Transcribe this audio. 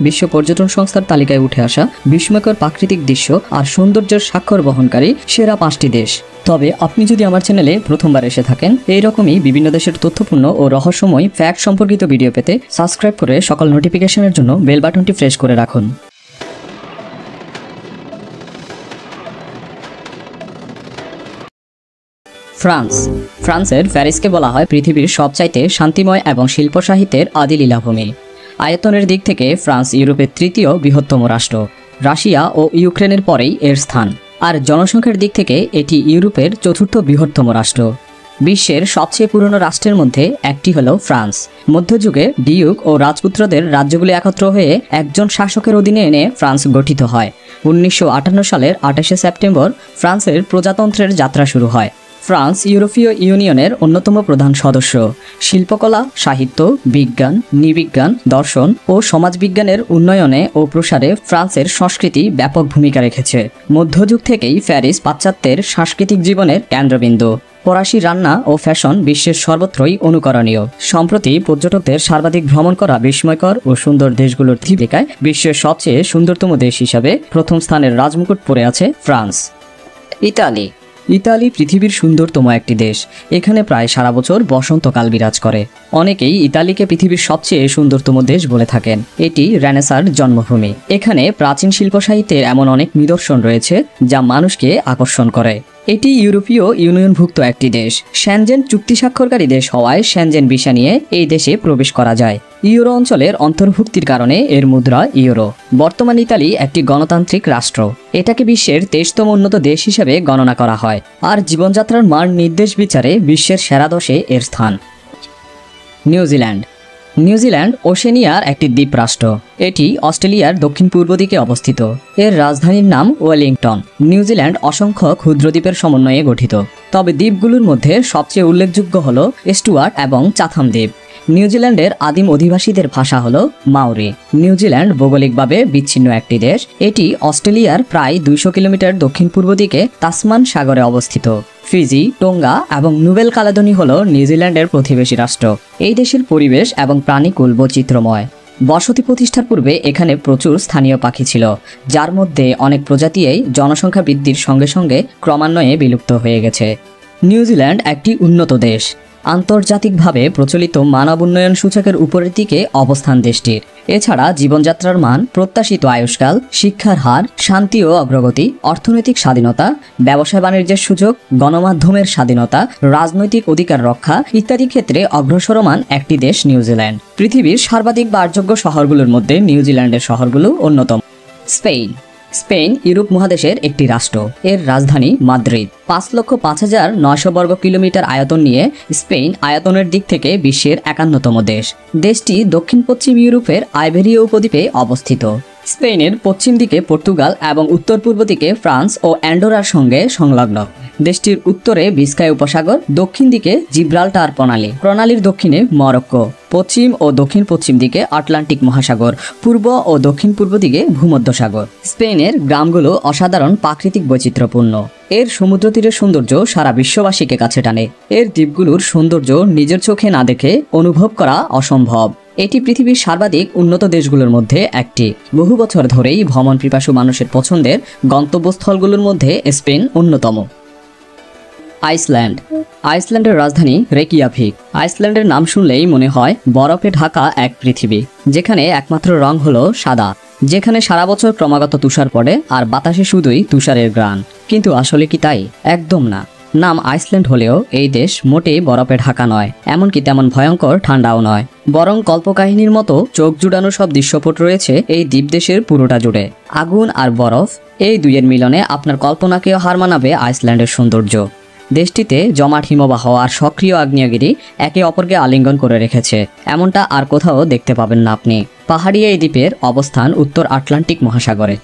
বিশ্ব পর্যটন সংস্থার তালিকায় উঠে আসা বিস্ময়কর প্রাকৃতিক দৃশ্য আর সৌন্দর্যের স্বাক্ষর বহনকারী সেরা 5টি দেশ। তবে আপনি যদি আমার চ্যানেলে প্রথমবার এসে থাকেন, এই রকমই বিভিন্ন দেশের তথ্যপূর্ণ ও রহস্যময় ফ্যাক্ট সম্পর্কিত ভিডিও পেতে সাবস্ক্রাইব করে সকল নোটিফিকেশনের জন্য বেল বাটনটি প্রেস করে রাখুন। ফ্রান্সের প্যারিসকে বলা হয় পৃথিবীর সবচাইতে শান্তিময় এবং শিল্প সাহিত্যের আদি লীলাভূমি। আয়তনের দিক থেকে ফ্রান্স ইউরোপের 3য় বৃহত্তম রাষ্ট্র। রাশিয়া ও ইউক্রেনের পরেই এর স্থান। আর জনসংখ্যার দিক থেকে এটি ইউরোপের 4র্থ বৃহত্তম রাষ্ট্র। বিশ্বের সবচেয়ে পুরনো রাষ্ট্রের মধ্যে একটি হল ফ্রান্স। মধ্যযুগে ডিউক ও রাজপুত্রদের রাজ্যগুলি একত্র হয়ে একজন শাসকের অধীনে এনে ফ্রান্স গঠিত হয়। 1958 সালের 28শে সেপ্টেম্বর ফ্রান্সের প্রজাতন্ত্রের যাত্রা শুরু হয়। ফ্রান্স ইউরোপীয় ইউনিয়নের অন্যতম প্রধান সদস্য। শিল্পকলা, সাহিত্য, বিজ্ঞান, নৃবিজ্ঞান, দর্শন ও সমাজবিজ্ঞানের উন্নয়নে ও প্রসারে ফ্রান্সের সংস্কৃতি ব্যাপক ভূমিকা রেখেছে। মধ্যযুগ থেকেই প্যারিস পাশ্চাত্যের সাংস্কৃতিক জীবনের কেন্দ্রবিন্দু। ফরাসি রান্না ও ফ্যাশন বিশ্বের সর্বত্রই অনুকরণীয়। সম্প্রতি পর্যটকদের সর্বাধিক ভ্রমণ করা বিস্ময়কর ও সুন্দর দেশগুলোর তালিকায় বিশ্বের সবচেয়ে সুন্দরতম দেশ হিসাবে প্রথম স্থানের রাজমুকুট পরে আছে ফ্রান্স। ইতালি পৃথিবীর সুন্দরতম একটি দেশ। এখানে প্রায় সারা বছর বসন্তকাল বিরাজ করে। অনেকেই ইতালিকে পৃথিবীর সবচেয়ে সুন্দরতম দেশ বলে থাকেন। এটি রেনেসাঁর জন্মভূমি। এখানে প্রাচীন শিল্প সাহিত্যের এমন অনেক নিদর্শন রয়েছে যা মানুষকে আকর্ষণ করে। এটি ইউরোপীয় ইউনিয়নভুক্ত একটি দেশ। শেনজেন চুক্তি স্বাক্ষরকারী দেশ হওয়ায় শেনজেন ভিসা নিয়ে এই দেশে প্রবেশ করা যায়। ইউরো অঞ্চলের অন্তর্ভুক্তির কারণে এর মুদ্রা ইউরো। বর্তমান ইতালি একটি গণতান্ত্রিক রাষ্ট্র। এটাকে বিশ্বের 23তম উন্নত দেশ হিসেবে গণনা করা হয়। আর জীবনযাত্রার মান নির্দেশ বিচারে বিশ্বের সেরা 10-এ এর স্থান। নিউজিল্যান্ড ওশেনিয়ার একটি দ্বীপ রাষ্ট্র। এটি অস্ট্রেলিয়ার দক্ষিণ পূর্ব দিকে অবস্থিত। এর রাজধানীর নাম ওয়েলিংটন। নিউজিল্যান্ড অসংখ্য ক্ষুদ্র দ্বীপের সমন্বয়ে গঠিত। তবে দ্বীপগুলোর মধ্যে সবচেয়ে উল্লেখযোগ্য হল স্টুয়ার্ট এবং চাথাম দ্বীপ। নিউজিল্যান্ডের আদিম অধিবাসীদের ভাষা হল মাওরি। নিউজিল্যান্ড ভৌগোলিকভাবে বিচ্ছিন্ন একটি দেশ। এটি অস্ট্রেলিয়ার প্রায় 200 কিলোমিটার দক্ষিণ পূর্ব দিকে তাসমান সাগরে অবস্থিত। ফিজি, টোঙ্গা এবং নোভেল কালেডোনি হল নিউজিল্যান্ডের প্রতিবেশী রাষ্ট্র। এই দেশের পরিবেশ এবং প্রাণীকুল বৈচিত্র্যময়। বসতি প্রতিষ্ঠার পূর্বে এখানে প্রচুর স্থানীয় পাখি ছিল, যার মধ্যে অনেক প্রজাতিই জনসংখ্যা বৃদ্ধির সঙ্গে সঙ্গে ক্রমান্বয়ে বিলুপ্ত হয়ে গেছে। নিউজিল্যান্ড একটি উন্নত দেশ। আন্তর্জাতিকভাবে প্রচলিত মানব উন্নয়ন সূচকের উপরের দিকে অবস্থান দেশটির। এছাড়া জীবনযাত্রার মান, প্রত্যাশিত আয়ুষ্কাল, শিক্ষার হার, শান্তি ও অগ্রগতি, অর্থনৈতিক স্বাধীনতা, ব্যবসা বাণিজ্যের সুযোগ, গণমাধ্যমের স্বাধীনতা, রাজনৈতিক অধিকার রক্ষা ইত্যাদি ক্ষেত্রে অগ্রসরমান একটি দেশ নিউজিল্যান্ড। পৃথিবীর সর্বাধিক বাসযোগ্য শহরগুলোর মধ্যে নিউজিল্যান্ডের শহরগুলো অন্যতম। স্পেন ইউরোপ মহাদেশের একটি রাষ্ট্র। এর রাজধানী মাদ্রিদ। 5,05,900 বর্গ কিলোমিটার আয়তন নিয়ে স্পেন আয়তনের দিক থেকে বিশ্বের 51তম দেশ। দেশটি দক্ষিণ পশ্চিম ইউরোপের আইবেরীয় উপদ্বীপে অবস্থিত। স্পেনের পশ্চিম দিকে পর্তুগাল এবং উত্তর পূর্ব দিকে ফ্রান্স ও অ্যান্ডোরার সঙ্গে সংলগ্ন। দেশটির উত্তরে বিস্কায় উপসাগর, দক্ষিণ দিকে জিব্রাল্টার প্রণালীর দক্ষিণে মরক্কো, পশ্চিম ও দক্ষিণ পশ্চিম দিকে আটলান্টিক মহাসাগর, পূর্ব ও দক্ষিণ পূর্ব দিকে ভূমধ্যসাগর। স্পেনের গ্রামগুলো অসাধারণ প্রাকৃতিক বৈচিত্র্যপূর্ণ। এর সমুদ্র তীরের সৌন্দর্য সারা বিশ্ববাসীকে কাছে টানে। এর দ্বীপগুলোর সৌন্দর্য নিজের চোখে না দেখে অনুভব করা অসম্ভব। এটি পৃথিবীর সর্বাধিক উন্নত দেশগুলোর মধ্যে একটি। বহু বছর ধরেই ভ্রমণ পিপাসু মানুষের পছন্দের গন্তব্যস্থলগুলোর মধ্যে স্পেন অন্যতম। আইসল্যান্ডের রাজধানী রেকিয়াভিক। আইসল্যান্ডের নাম শুনলেই মনে হয় বরফে ঢাকা এক পৃথিবী, যেখানে একমাত্র রং হলো সাদা, যেখানে সারা বছর ক্রমাগত তুষার পড়ে আর বাতাসে শুধুই তুষারের ঘ্রাণ। কিন্তু আসলে কি তাই? একদম না। নাম আইসল্যান্ড হলেও এই দেশ মোটেই বরফে ঢাকা নয়, এমনকি তেমন ভয়ঙ্কর ঠান্ডাও নয়। বরং কল্পকাহিনীর মতো চোখ জুড়ানো সব দৃশ্যপট রয়েছে এই দ্বীপদেশের পুরোটা জুড়ে। আগুন আর বরফ, এই দুইয়ের মিলনে আপনার কল্পনাকেও হার মানাবে আইসল্যান্ডের সৌন্দর্য। দেশটিতে জমাট হিমবাহ আর সক্রিয় আগ্নেয়গিরি একে অপরকে আলিঙ্গন করে রেখেছে। এমনটা আর কোথাও দেখতে পাবেন না আপনি। পাহাড়ি এই দ্বীপের অবস্থান উত্তর আটলান্টিক মহাসাগরে।